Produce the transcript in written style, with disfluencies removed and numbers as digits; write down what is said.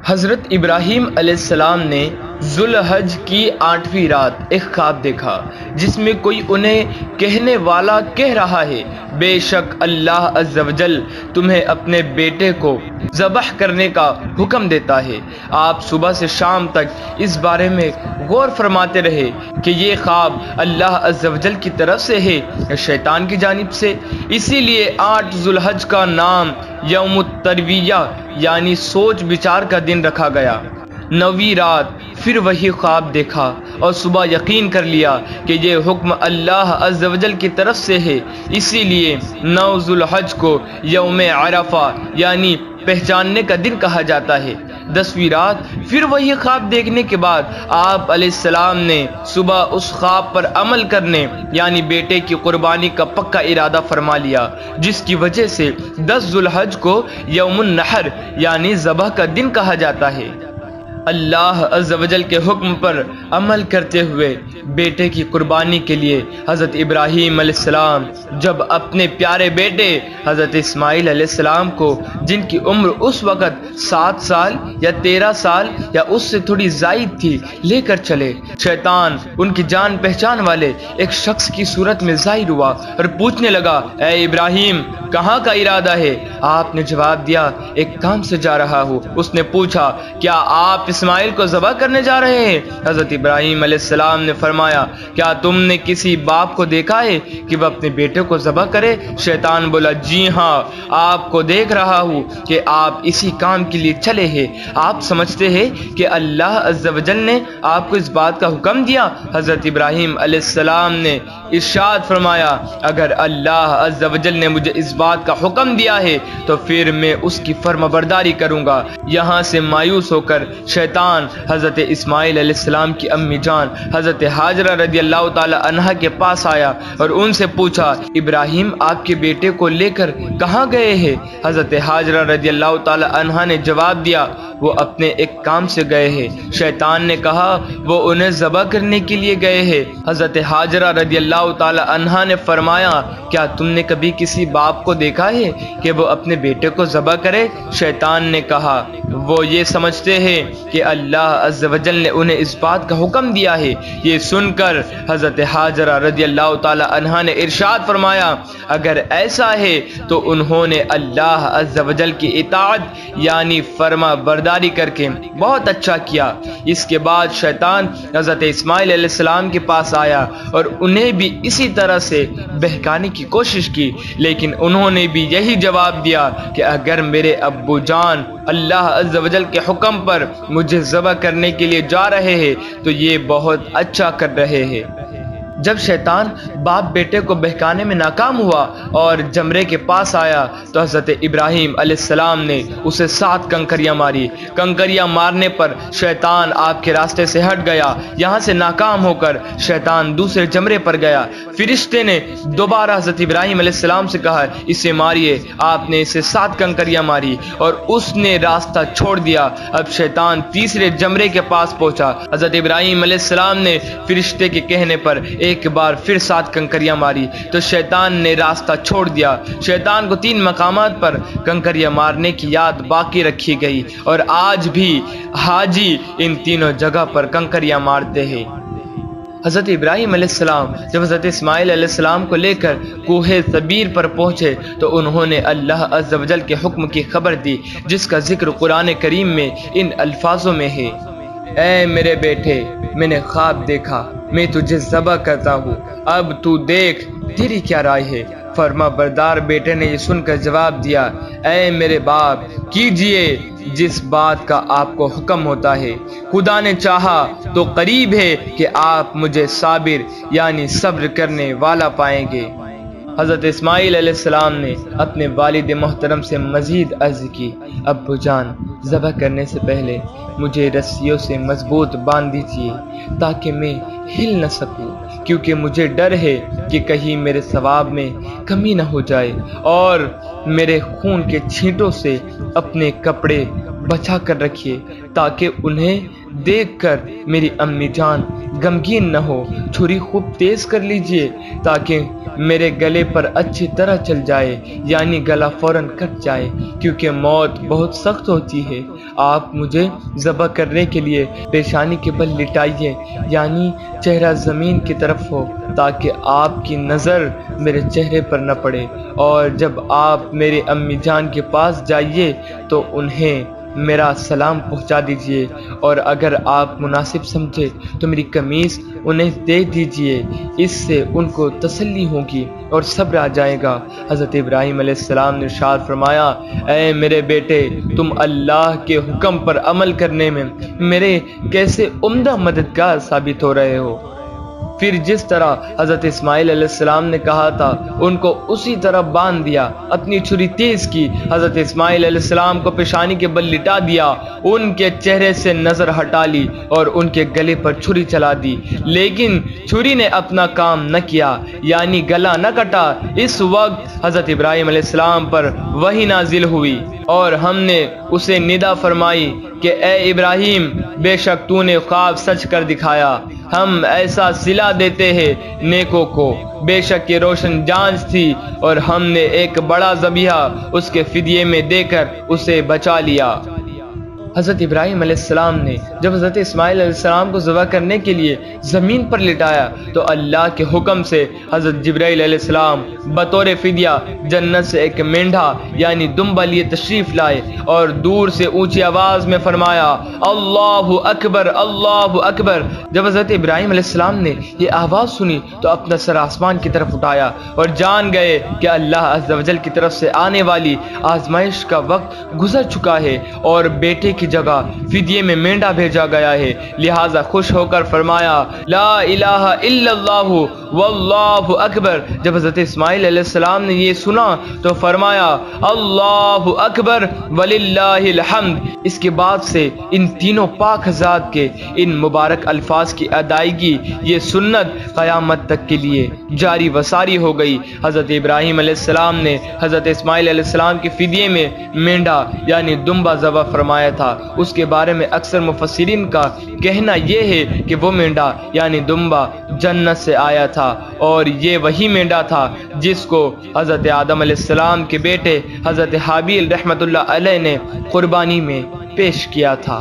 حضرت ابراہیم علیہ السلام نے ذوالحج کی 8ویں رات ایک خواب دیکھا جس میں کوئی انہیں کہنے والا کہہ رہا ہے، بے شک اللہ عز و جل تمہیں اپنے بیٹے کو ذبح کرنے کا حکم دیتا ہے۔ آپ صبح سے شام تک اس بارے میں غور فرماتے رہے کہ یہ خواب اللہ عز و جل کی طرف سے ہے یا شیطان کی جانب سے۔ اسی لیے 8 ذوالحج کا نام یوم الترویہ یعنی سوچ بچار کا دن رکھا گیا۔ 9ویں رات پھر وہی خواب دیکھا اور صبح یقین کر لیا کہ یہ حکم اللہ عز و جل کی طرف سے ہے، اسی لیے 9 ذوالحج کو یوم عرفہ یعنی پہچاننے کا دن کہا جاتا ہے۔ 10ویں رات پھر وہی خواب دیکھنے کے بعد آپ علیہ السلام نے صبح اس خواب پر عمل کرنے یعنی بیٹے کی قربانی کا پکا ارادہ فرما لیا، جس کی وجہ سے 10 ذوالحج کو یوم النحر یعنی ذبح کا دن کہا جاتا ہے۔ اللہ عز و جل کے حکم پر عمل کرتے ہوئے بیٹے کی قربانی کے لیے حضرت ابراہیم علیہ السلام جب اپنے پیارے بیٹے حضرت اسماعیل علیہ السلام کو، جن کی عمر اس وقت 7 سال یا 13 سال یا اس سے تھوڑی زائد تھی، لے کر چلے، شیطان ان کی جان پہچان والے ایک شخص کی صورت میں ظاہر ہوا اور پوچھنے لگا، اے ابراہیم کہاں کا ارادہ ہے؟ آپ نے جواب دیا، ایک کام سے جا رہا ہوں۔ اس نے پوچھا، کیا آپ اسماعیل کو ذبح کرنے جا رہے ہیں؟ حضرت ابراہیم علیہ السلام نے فرمایا، کیا تم نے کسی باپ کو دیکھا ہے کہ وہ اپنے بیٹے کو ذبح کرے؟ شیطان بولا، جی ہاں، آپ کو دیکھ رہا ہوں کہ آپ اسی کام کے لیے چلے ہیں۔ آپ سمجھتے ہیں کہ اللہ عز و جل نے آپ کو اس بات کا حکم دیا؟ حضرت ابراہیم علیہ السلام نے ارشاد فرمایا، اگر اللہ عز و جل نے مجھے اس بات کا حکم دیا ہے تو پھر میں اس کی فرمانبرداری کروں گا۔ یہاں سے مایوس ہو کر شیطان حضرت اسماعیل علیہ السلام کی امی جان حضرت ہاجرہ رضی اللہ تعالی عنہا کے پاس آیا اور ان سے پوچھا، ابراہیم آپ کے بیٹے کو لے کر کہاں گئے ہیں؟ حضرت ہاجرہ رضی اللہ تعالی عنہا نے جواب دیا، وہ اپنے ایک کام سے گئے ہیں۔ شیطان نے کہا، وہ انہیں ذبح کرنے کے لیے گئے ہیں۔ حضرت ہاجرہ رضی اللہ تعالی عنہا نے فرمایا، کیا تم نے کبھی کسی باپ کو دیکھا ہے کہ وہ اپنے بیٹے کو ذبح کرے؟ شیطان نے کہا، وہ یہ سمجھتے ہیں کہ اللہ عز و جل نے انہیں اس بات کا حکم دیا ہے۔ یہ سن کر حضرت ہاجرہ رضی اللہ تعالی عنہا نے ارشاد فرمایا، اگر ایسا ہے تو انہوں نے اللہ عز و جل کی اطاعت یعنی فرما برداری کر کے بہت اچھا کیا۔ اس کے بعد شیطان حضرت اسماعیل علیہ السلام کے پاس آیا اور انہیں بھی اسی طرح سے بہکانے کی کوشش کی، لیکن انہوں نے بھی یہی جواب دیا کہ اگر میرے ابو جان اللہ عز و جل کے حکم پر مجھے ذبح کرنے کے لیے جا رہے ہیں تو یہ بہت اچھا کر رہے ہیں۔ جب شیطان باپ بیٹے کو بہکانے میں ناکام ہوا اور جمرے کے پاس آیا تو حضرت ابراہیم علیہ السلام نے اسے 7 کنکریاں ماری۔ کنکریاں مارنے پر شیطان آپ کے راستے سے ہٹ گیا۔ یہاں سے ناکام ہو کر شیطان دوسرے جمرے پر گیا۔ فرشتے نے دوبارہ حضرت ابراہیم علیہ السلام سے کہا، اسے ماریے۔ آپ نے اسے 7 کنکریاں ماری اور اس نے راستہ چھوڑ دیا۔ اب شیطان تیسرے جمرے کے پاس پہنچا۔ حضرت ابراہیم علیہ السلام نے فرشتے کے کہنے پر ایک بار پھر 7 کنکریاں ماری تو شیطان نے راستہ چھوڑ دیا۔ شیطان کو 3 مقامات پر کنکریاں مارنے کی یاد باقی رکھی گئی اور آج بھی حاجی ان تینوں جگہ پر کنکریاں مارتے ہیں۔ حضرت ابراہیم علیہ السلام جب حضرت اسماعیل علیہ السلام کو لے کر کوہ صبیر پر پہنچے تو انہوں نے اللہ عز و جل کے حکم کی خبر دی، جس کا ذکر قرآن کریم میں ان الفاظوں میں ہے، اے میرے بیٹے، میں نے خواب دیکھا، میں تجھے ذبح کرتا ہوں، اب تو دیکھ تیری کیا رائے ہے؟ فرما بردار بیٹے نے یہ سن کر جواب دیا، اے میرے باپ، کیجئے جس بات کا آپ کو حکم ہوتا ہے، خدا نے چاہا تو قریب ہے کہ آپ مجھے صابر یعنی صبر کرنے والا پائیں گے۔ حضرت اسماعیل علیہ السلام نے اپنے والد محترم سے مزید عرض کی، ابو جان، ذبح کرنے سے پہلے مجھے رسیوں سے مضبوط باندھ دیجیے تاکہ میں ہل نہ سکوں، کیونکہ مجھے ڈر ہے کہ کہیں میرے ثواب میں کمی نہ ہو جائے اور میرے خون کے چھینٹوں سے اپنے کپڑے بچا کر رکھیے تاکہ انہیں دیکھ کر میری امی جان غمگین نہ ہو۔ چھری خوب تیز کر لیجئے تاکہ میرے گلے پر اچھی طرح چل جائے، یعنی گلا فوراً کٹ جائے، کیونکہ موت بہت سخت ہوتی ہے۔ آپ مجھے ذبح کرنے کے لیے پیشانی کے بل لٹائیے، یعنی چہرہ زمین کی طرف ہو، تاکہ آپ کی نظر میرے چہرے پر نہ پڑے، اور جب آپ میری امی جان کے پاس جائیے تو انہیں میرا سلام پہنچا دیجئے، اور اگر آپ مناسب سمجھے تو میری قمیص انہیں دے دیجئے، اس سے ان کو تسلی ہوگی اور صبر آ جائے گا۔ حضرت ابراہیم علیہ السلام نے ارشاد فرمایا، اے میرے بیٹے، تم اللہ کے حکم پر عمل کرنے میں میرے کیسے عمدہ مددگار ثابت ہو رہے ہو۔ پھر جس طرح حضرت اسماعیل علیہ السلام نے کہا تھا ان کو اسی طرح باندھ دیا، اپنی چھری تیز کی، حضرت اسماعیل علیہ السلام کو پیشانی کے بل لٹا دیا، ان کے چہرے سے نظر ہٹا لی اور ان کے گلے پر چھری چلا دی، لیکن چھری نے اپنا کام نہ کیا، یعنی گلا نہ کٹا۔ اس وقت حضرت ابراہیم علیہ السلام پر وحی نازل ہوئی اور ہم نے اسے ندا فرمائی کہ اے ابراہیم، بے شک تو نے خواب سچ کر دکھایا، ہم ایسا صلہ دیتے ہیں نیکوں کو، بے شک یہ روشن جانچ تھی، اور ہم نے ایک بڑا ذبیحہ اس کے فدیے میں دے کر اسے بچا لیا۔ حضرت ابراہیم علیہ السلام نے جب حضرت اسماعیل علیہ السلام کو ذبح کرنے کے لیے زمین پر لٹایا تو اللہ کے حکم سے حضرت جبرائیل علیہ السلام بطور فدیہ جنت سے ایک مینڈھا یعنی دمبا لیے تشریف لائے، اور دور سے اونچی آواز میں فرمایا، اللہ اکبر اللہ اکبر۔ جب حضرت ابراہیم علیہ السلام نے یہ آواز سنی تو اپنا سر آسمان کی طرف اٹھایا اور جان گئے کہ اللہ عز و جل کی طرف سے آنے والی آزمائش کا وقت گزر چکا ہے اور بیٹے کی جگہ فدیے میں مینڈا بھیجا گیا ہے، لہٰذا خوش ہو کر فرمایا، لا الہ الا اللہ واللہ اکبر۔ جب حضرت اسماعیل علیہ السلام نے یہ سنا تو فرمایا، اللہ اکبر وللہ الحمد۔ اس کے بعد سے ان تینوں پاک ذات کے ان مبارک الفاظ کی ادائیگی، یہ سنت قیامت تک کے لیے جاری و ساری ہو گئی۔ حضرت ابراہیم علیہ السلام نے حضرت اسماعیل علیہ السلام کے فدیے میں مینڈا یعنی دمبا ذبح فرمایا تھا۔ اس کے بارے میں اکثر مفسرین کا کہنا یہ ہے کہ وہ مینڈا یعنی دمبا جنت سے آیا تھا، اور یہ وہی مینڈا تھا جس کو حضرت آدم علیہ السلام کے بیٹے حضرت حابیل رحمت اللہ علیہ نے قربانی میں پیش کیا تھا۔